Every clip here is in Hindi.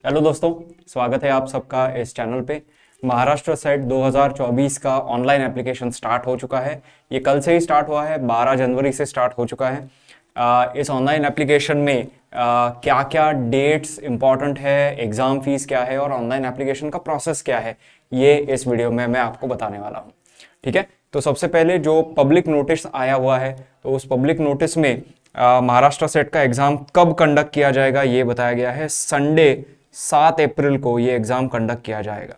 हेलो दोस्तों, स्वागत है आप सबका इस चैनल पे। महाराष्ट्र सेट 2024 का ऑनलाइन एप्लीकेशन स्टार्ट हो चुका है। ये कल से ही स्टार्ट हुआ है, 12 जनवरी से स्टार्ट हो चुका है। इस ऑनलाइन एप्लीकेशन में क्या क्या डेट्स इंपॉर्टेंट है, एग्ज़ाम फीस क्या है और ऑनलाइन एप्लीकेशन का प्रोसेस क्या है, ये इस वीडियो में मैं आपको बताने वाला हूँ। ठीक है, तो सबसे पहले जो पब्लिक नोटिस आया हुआ है, तो उस पब्लिक नोटिस में महाराष्ट्र सेट का एग्ज़ाम कब कंडक्ट किया जाएगा ये बताया गया है। संडे 7 अप्रैल को ये एग्ज़ाम कंडक्ट किया जाएगा।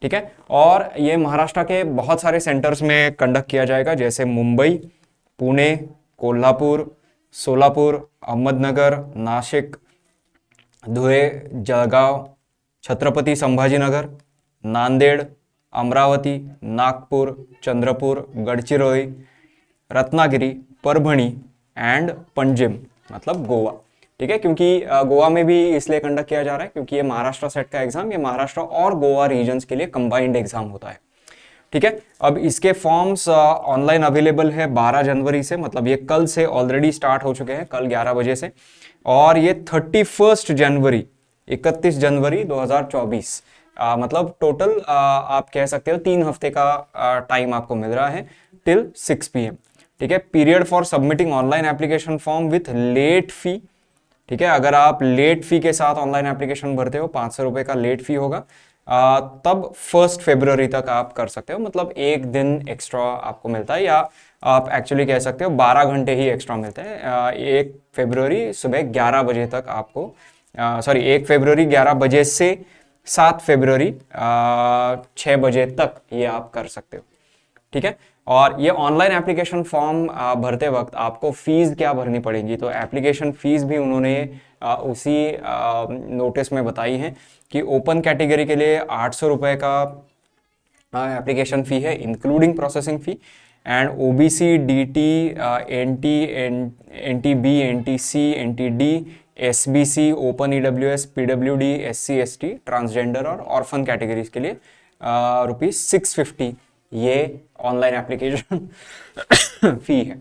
ठीक है, और ये महाराष्ट्र के बहुत सारे सेंटर्स में कंडक्ट किया जाएगा, जैसे मुंबई, पुणे, कोल्हापुर, सोलापुर, अहमदनगर, नाशिक, धुळे, जळगाव, छत्रपती संभाजीनगर, नांदेड, अमरावती, नागपुर, चंद्रपूर, गडचिरोली, रत्नागिरी, परभणी एंड पंजिम मतलब गोवा। ठीक है, क्योंकि गोवा में भी इसलिए कंडक्ट किया जा रहा है क्योंकि ये महाराष्ट्र सेट का एग्जाम ये महाराष्ट्र और गोवा रीजन्स के लिए कंबाइंड एग्जाम होता है। ठीक है, अब इसके फॉर्म्स ऑनलाइन अवेलेबल है 12 जनवरी से, मतलब ये कल से ऑलरेडी स्टार्ट हो चुके हैं, कल 11 बजे से, और ये 31 जनवरी 2024 मतलब टोटल आप कह सकते हो 3 हफ्ते का टाइम आपको मिल रहा है टिल 6 PM। ठीक है, period for submitting online application form with late fee. ठीक है, अगर आप लेट फी के साथ ऑनलाइन एप्लीकेशन भरते हो, 500 रुपए का लेट फी होगा, तब 1 फरवरी तक आप कर सकते हो, मतलब एक दिन एक्स्ट्रा आपको मिलता है, या आप एक्चुअली कह सकते हो 12 घंटे ही एक्स्ट्रा मिलते हैं। 1 फरवरी सुबह 11 बजे तक आपको 1 फरवरी 11 बजे से 7 फरवरी 6 बजे तक ये आप कर सकते हो। ठीक है, और ये ऑनलाइन एप्लीकेशन फॉर्म भरते वक्त आपको फीस क्या भरनी पड़ेगी, तो एप्लीकेशन फीस भी उन्होंने उसी नोटिस में बताई है कि ओपन कैटेगरी के लिए 800 रुपए का एप्लीकेशन फी है including processing fee, and OBC, DT, NT, NTB, NTC, NTD, SBC, open EWS, PWD, SC, ST, transgender और ऑर्फन कैटेगरीज के लिए ₹650 ये ऑनलाइन एप्लीकेशन फी है।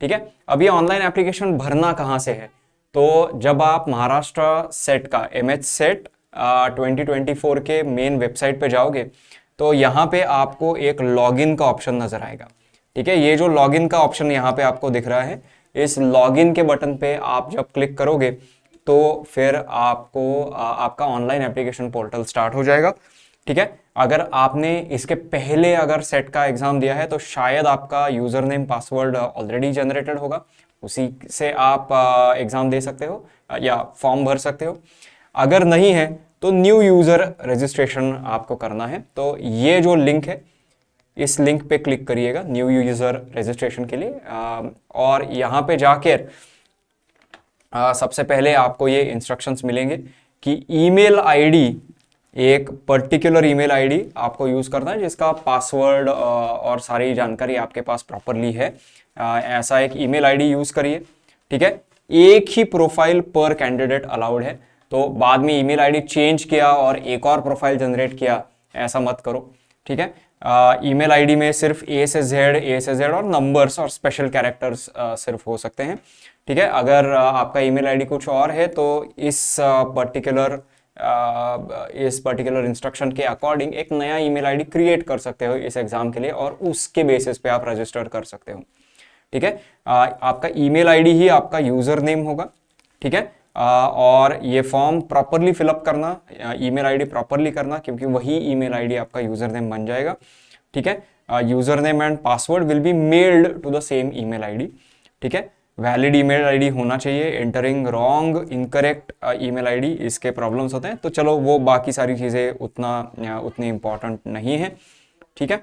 ठीक है, अब ये ऑनलाइन एप्लीकेशन भरना कहाँ से है, तो जब आप महाराष्ट्र सेट का MH सेट 2024 के मेन वेबसाइट पे जाओगे तो यहाँ पे आपको एक लॉगिन का ऑप्शन नजर आएगा। ठीक है, ये जो लॉगिन का ऑप्शन यहाँ पे आपको दिख रहा है, इस लॉगिन के बटन पे आप जब क्लिक करोगे तो फिर आपको आपका ऑनलाइन एप्लीकेशन पोर्टल स्टार्ट हो जाएगा। ठीक है, अगर आपने इसके पहले अगर सेट का एग्जाम दिया है तो शायद आपका user name password already generated होगा, उसी से आप एग्जाम दे सकते हो या फॉर्म भर सकते हो। अगर नहीं है तो न्यू यूजर रजिस्ट्रेशन आपको करना है, तो ये जो लिंक है इस लिंक पे क्लिक करिएगा न्यू यूजर रजिस्ट्रेशन के लिए, और यहाँ पे जाकर सबसे पहले आपको ये इंस्ट्रक्शंस मिलेंगे कि ईमेल आईडी, एक पर्टिकुलर ईमेल आईडी आपको यूज करना है जिसका पासवर्ड और सारी जानकारी आपके पास प्रॉपरली है, ऐसा एक ईमेल आईडी यूज करिए। ठीक है, एक ही प्रोफाइल पर कैंडिडेट अलाउड है, तो बाद में ईमेल आईडी चेंज किया और एक और प्रोफाइल जनरेट किया ऐसा मत करो। ठीक है, ईमेल आईडी में सिर्फ ए से जेड और नंबर्स और स्पेशल कैरेक्टर्स सिर्फ हो सकते हैं। ठीक है, अगर आपका ईमेल आईडी कुछ और है तो इस पर्टिकुलर इंस्ट्रक्शन के अकॉर्डिंग एक नया ईमेल आईडी क्रिएट कर सकते हो इस एग्जाम के लिए, और उसके बेसिस पे आप रजिस्टर कर सकते हो। ठीक है, आपका ईमेल आईडी ही आपका यूजर नेम होगा। ठीक है, और ये फॉर्म प्रॉपरली फिलअप करना, ईमेल आईडी प्रॉपरली करना, क्योंकि वही ईमेल आईडी आपका यूजर नेम बन जाएगा। ठीक है, user name and password will be mailed to the same email ID. ठीक है, वैलिड ईमेल आईडी होना चाहिए, entering wrong incorrect email ID इसके प्रॉब्लम्स होते हैं, तो चलो वो बाकी सारी चीज़ें उतनी इंपॉर्टेंट नहीं है। ठीक है,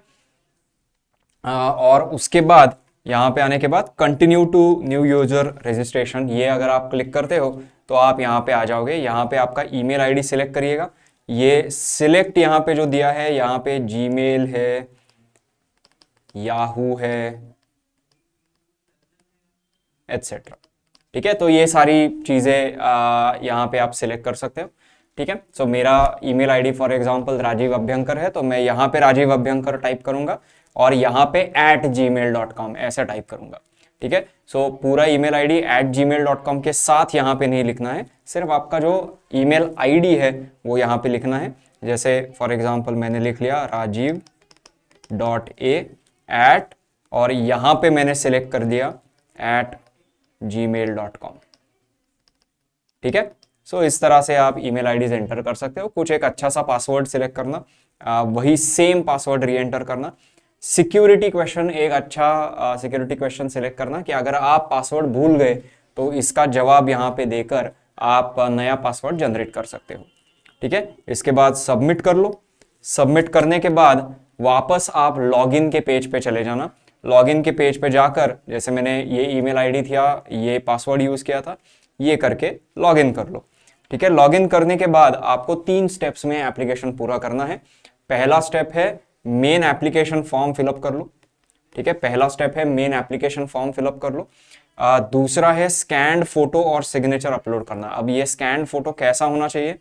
और उसके बाद यहाँ पे आने के बाद continue to new user registration, ये अगर आप क्लिक करते हो तो आप यहाँ पे आ जाओगे। यहाँ पे आपका ईमेल आईडी सिलेक्ट करिएगा, ये सिलेक्ट यहाँ पे जो दिया है, यहाँ पे जीमेल है, याहू है, एटसेट्रा। ठीक है, तो ये सारी चीजें यहाँ पे आप सिलेक्ट कर सकते हो। ठीक है, सो मेरा email ID for example Rajiv Abhyankar है, तो मैं यहाँ पे राजीव अभ्यंकर टाइप करूंगा और यहाँ पे @gmail.com ऐसा टाइप करूंगा। ठीक है। सो पूरा ईमेल आईडी @gmail.com के साथ यहाँ पे नहीं लिखना है, सिर्फ आपका जो ईमेल आईडी है वो यहाँ पे लिखना है। जैसे फॉर एग्जांपल मैंने लिख लिया rajiv.a@ और यहाँ पे मैंने सिलेक्ट कर दिया @gmail.com। ठीक है। सो इस तरह से आप ईमेल आईडीज एंटर कर सकते हो। कुछ एक अच्छा सा पासवर्ड सिलेक्ट करना, वही सेम पासवर्ड री एंटर करना। सिक्योरिटी क्वेश्चन, एक अच्छा सिक्योरिटी क्वेश्चन सिलेक्ट करना कि अगर आप पासवर्ड भूल गए तो इसका जवाब यहाँ पे देकर आप नया पासवर्ड जनरेट कर सकते हो। ठीक है। इसके बाद सबमिट कर लो। सबमिट करने के बाद वापस आप लॉगिन के पेज पे चले जाना। लॉगिन के पेज पे जाकर, जैसे मैंने ये ईमेल आईडी था, ये पासवर्ड यूज किया था, ये करके लॉगिन कर लो। ठीक है। लॉगिन करने के बाद आपको 3 स्टेप्स में एप्लीकेशन पूरा करना है। पहला स्टेप है मेन एप्लीकेशन फॉर्म फिलअप कर लो। ठीक है। पहला स्टेप है मेन एप्लीकेशन फॉर्म फिलअप कर लो। दूसरा है स्कैन्ड फोटो और सिग्नेचर अपलोड करना। अब ये स्कैन्ड फोटो कैसा होना चाहिए?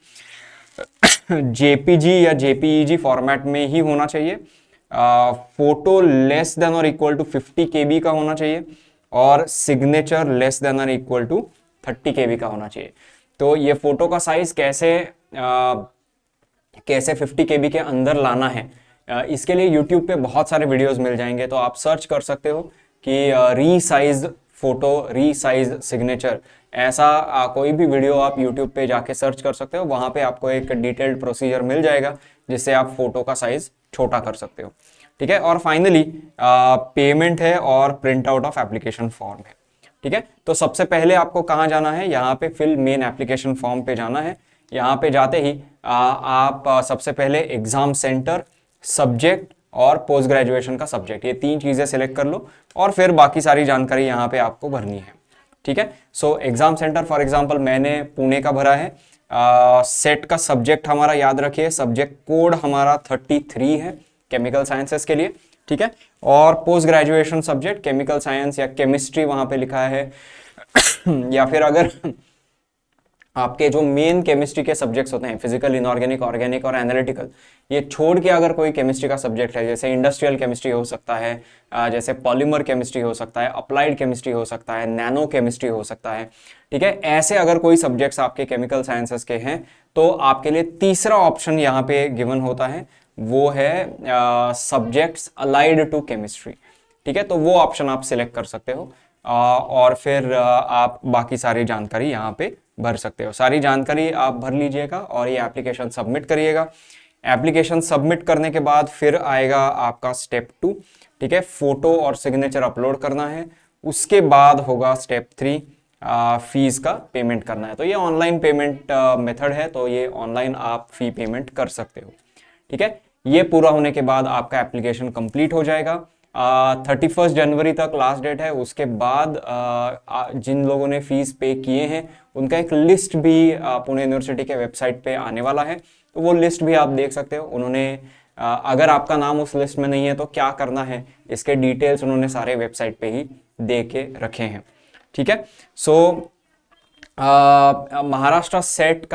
जेपीजी या जेपीईजी फॉर्मेट में ही होना चाहिए। फोटो लेस देन और इक्वल टू 50 KB का होना चाहिए और सिग्नेचर लेस देन और इक्वल टू 30 KB का होना चाहिए। तो ये फोटो का साइज कैसे 50 KB के अंदर लाना है, इसके लिए YouTube पे बहुत सारे वीडियोस मिल जाएंगे। तो आप सर्च कर सकते हो कि रीसाइज फोटो, रीसाइज सिग्नेचर, ऐसा कोई भी वीडियो आप YouTube पे जाके सर्च कर सकते हो। वहां पे आपको एक डिटेल्ड प्रोसीजर मिल जाएगा जिससे आप फोटो का साइज छोटा कर सकते हो। ठीक है। और फाइनली पेमेंट है और print out of application form है। ठीक है। तो सबसे पहले आपको कहाँ जाना है? यहाँ पे फिल मेन एप्लीकेशन फॉर्म पे जाना है। यहाँ पे जाते ही आप सबसे पहले एग्जाम सेंटर, सब्जेक्ट और पोस्ट ग्रेजुएशन का सब्जेक्ट, ये 3 चीजें सिलेक्ट कर लो और फिर बाकी सारी जानकारी यहाँ पे आपको भरनी है। ठीक है। So exam centre for example मैंने पुणे का भरा है। सेट का सब्जेक्ट हमारा याद रखिए, सब्जेक्ट कोड हमारा 33 है केमिकल साइंसेस के लिए। ठीक है। और post graduation subject chemical science या केमिस्ट्री वहां पे लिखा है या फिर अगर आपके जो मेन केमिस्ट्री के सब्जेक्ट्स होते हैं, फिजिकल, इनऑर्गेनिक, ऑर्गेनिक और एनालिटिकल, ये छोड़ के अगर कोई केमिस्ट्री का सब्जेक्ट है, जैसे इंडस्ट्रियल केमिस्ट्री हो सकता है, जैसे पॉलीमर केमिस्ट्री हो सकता है, अप्लाइड केमिस्ट्री हो सकता है, नैनो केमिस्ट्री हो सकता है। ठीक है। ऐसे अगर कोई सब्जेक्ट्स आपके केमिकल साइंसेस के हैं तो आपके लिए तीसरा ऑप्शन यहाँ पे गिवन होता है, वो है सब्जेक्ट्स अलाइड टू केमिस्ट्री। ठीक है। तो वो ऑप्शन आप सिलेक्ट कर सकते हो और फिर आप बाकी सारी जानकारी यहाँ पे भर सकते हो। सारी जानकारी आप भर लीजिएगा और ये एप्लीकेशन सबमिट करिएगा। एप्लीकेशन सबमिट करने के बाद फिर आएगा आपका स्टेप 2। ठीक है। फोटो और सिग्नेचर अपलोड करना है। उसके बाद होगा स्टेप 3, फीस का पेमेंट करना है। तो ये ऑनलाइन पेमेंट मेथड है, तो ये ऑनलाइन आप फी पेमेंट कर सकते हो। ठीक है। ये पूरा होने के बाद आपका एप्लीकेशन कंप्लीट हो जाएगा। 31 जनवरी तक लास्ट डेट है। उसके बाद जिन लोगों ने फीस पे किए हैं उनका एक लिस्ट भी पुणे यूनिवर्सिटी के वेबसाइट पे आने वाला है, तो वो लिस्ट भी आप देख सकते हो। उन्होंने अगर आपका नाम उस लिस्ट में नहीं है तो क्या करना है, इसके डिटेल्स उन्होंने सारे वेबसाइट पे ही दे के रखे हैं। ठीक है। सो महाराष्ट्र सेट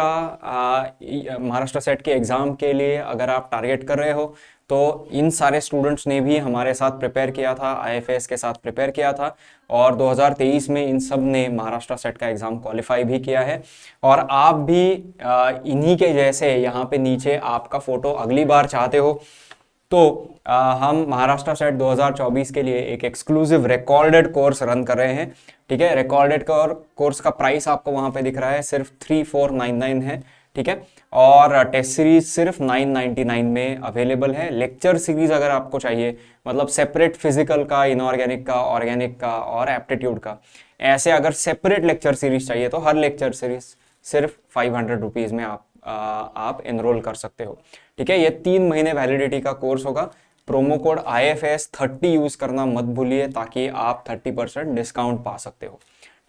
के एग्ज़ाम के लिए अगर आप टारगेट कर रहे हो तो इन सारे स्टूडेंट्स ने भी हमारे साथ प्रिपेयर किया था, IFAS के साथ प्रिपेयर किया था और 2023 में इन सब ने महाराष्ट्र सेट का एग्ज़ाम क्वालिफाई भी किया है। और आप भी इन्हीं के जैसे यहाँ पे नीचे आपका फ़ोटो अगली बार चाहते हो तो हम महाराष्ट्र सेट 2024 के लिए एक एक्सक्लूसिव रिकॉर्डेड कोर्स रन कर रहे हैं। ठीक है। रिकॉर्डेड कोर्स का प्राइस आपको वहाँ पे दिख रहा है, सिर्फ 3499 है। ठीक है। और टेस्ट सीरीज सिर्फ 999 में अवेलेबल है। लेक्चर सीरीज अगर आपको चाहिए, मतलब सेपरेट फिजिकल का, इनऑर्गेनिक का, ऑर्गेनिक का और एप्टीट्यूड का, ऐसे अगर सेपरेट लेक्चर सीरीज चाहिए तो हर लेक्चर सीरीज सिर्फ 500 रुपीज़ में आप एनरोल कर सकते हो। ठीक है। ये 3 महीने वैलिडिटी का कोर्स होगा। प्रोमो कोड IFAS 30 यूज करना मत भूलिए ताकि आप 30% डिस्काउंट पा सकते हो।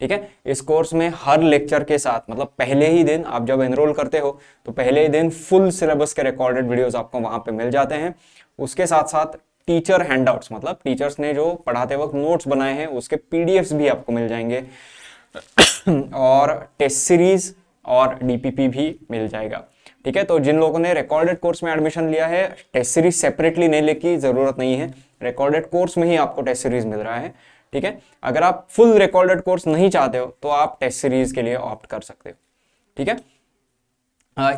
ठीक है। इस कोर्स में हर लेक्चर के साथ, मतलब पहले ही दिन आप जब एनरोल करते हो तो पहले ही दिन फुल सिलेबस के रिकॉर्डेड वीडियोस आपको वहां पे मिल जाते हैं। उसके साथ साथ टीचर हैंडआउट्स, मतलब टीचर्स ने जो पढ़ाते वक्त नोट्स बनाए हैं उसके PDFs भी आपको मिल जाएंगे और टेस्ट सीरीज और DPP भी मिल जाएगा। ठीक है। तो जिन लोगों ने रिकॉर्डेड कोर्स में एडमिशन लिया है, टेस्ट सीरीज सेपरेटली नहीं लेने की जरूरत नहीं है, रिकॉर्डेड कोर्स में ही आपको टेस्ट सीरीज मिल रहा है। ठीक है। अगर आप फुल रिकॉर्डेड कोर्स नहीं चाहते हो तो आप टेस्ट सीरीज के लिए ऑप्ट कर सकते हो, ठीक है।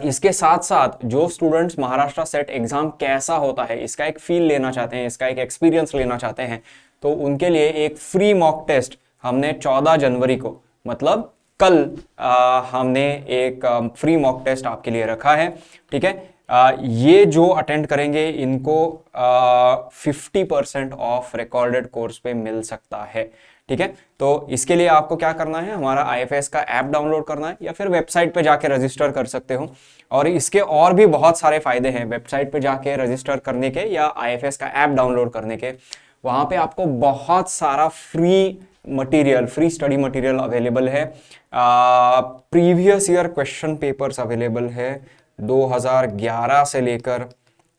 इसके साथ साथ जो स्टूडेंट्स महाराष्ट्र सेट एग्जाम कैसा होता है इसका एक फील लेना चाहते हैं, इसका एक एक्सपीरियंस लेना चाहते हैं, तो उनके लिए एक फ्री मॉक टेस्ट हमने 14 जनवरी को, मतलब कल, हमने एक फ्री मॉक टेस्ट आपके लिए रखा है, ठीक है। ये जो अटेंड करेंगे इनको 50% ऑफ रिकॉर्डेड कोर्स पे मिल सकता है, ठीक है। तो इसके लिए आपको क्या करना है, हमारा IFS का ऐप डाउनलोड करना है या फिर वेबसाइट पे जाके रजिस्टर कर सकते हो। और इसके और भी बहुत सारे फायदे हैं वेबसाइट पे जाके रजिस्टर करने के या IFS का ऐप डाउनलोड करने के। वहां पे आपको बहुत सारा free material, free study material available है। Previous year question papers available है 2011 से लेकर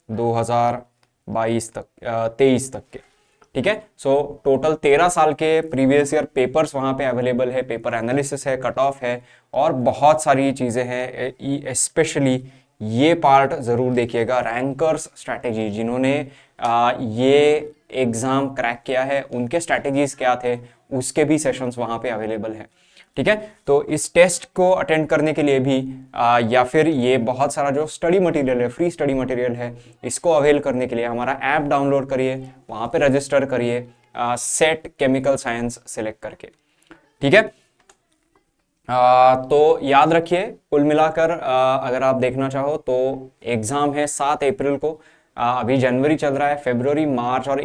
2022 तक, 23 तक के, ठीक है। सो टोटल 13 साल के प्रीवियस ईयर पेपर्स वहां पे अवेलेबल है, पेपर एनालिसिस है, कट ऑफ है और बहुत सारी चीजें हैं। स्पेशली ये पार्ट जरूर देखिएगा, रैंकर्स स्ट्रैटेजी, जिन्होंने ये एग्जाम क्रैक किया है उनके स्ट्रैटेजीज क्या थे, उसके भी सेशंस वहां पे अवेलेबल है, ठीक है। तो इस टेस्ट को अटेंड करने के लिए भी या फिर ये बहुत सारा जो स्टडी मटेरियल है, फ्री स्टडी मटेरियल है, इसको अवेल करने के लिए हमारा ऐप डाउनलोड करिए, वहां पे रजिस्टर करिए सेट केमिकल साइंस सिलेक्ट करके, ठीक है। तो याद रखिए, कुल मिलाकर अगर आप देखना चाहो तो एग्जाम है 7 अप्रैल को। अभी जनवरी चल रहा है, फरवरी मार्च और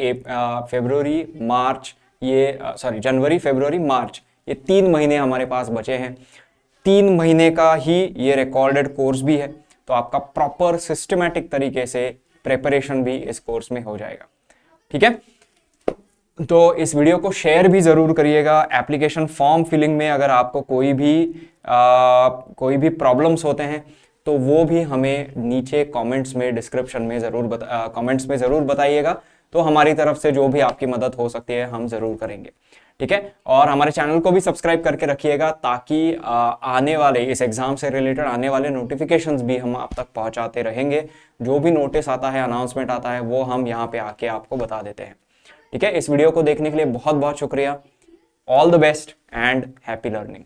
फरवरी मार्च, ये सॉरी जनवरी फरवरी मार्च, ये 3 महीने हमारे पास बचे हैं। 3 महीने का ही ये रिकॉर्डेड कोर्स भी है, तो आपका प्रॉपर सिस्टमैटिक तरीके से प्रिपरेशन भी इस कोर्स में हो जाएगा, ठीक है। तो इस वीडियो को शेयर भी जरूर करिएगा। एप्लीकेशन फॉर्म फिलिंग में अगर आपको कोई भी प्रॉब्लम्स होते हैं तो वो भी हमें नीचे कमेंट्स में, डिस्क्रिप्शन में कमेंट्स में जरूर बताइएगा। तो हमारी तरफ से जो भी आपकी मदद हो सकती है हम जरूर करेंगे, ठीक है। और हमारे चैनल को भी सब्सक्राइब करके रखिएगा ताकि आने वाले इस एग्जाम से रिलेटेड आने वाले नोटिफिकेशंस भी हम आप तक पहुंचाते रहेंगे। जो भी नोटिस आता है, अनाउंसमेंट आता है, वो हम यहाँ पे आके आपको बता देते हैं, ठीक है। इस वीडियो को देखने के लिए बहुत बहुत शुक्रिया। All the best and happy learning.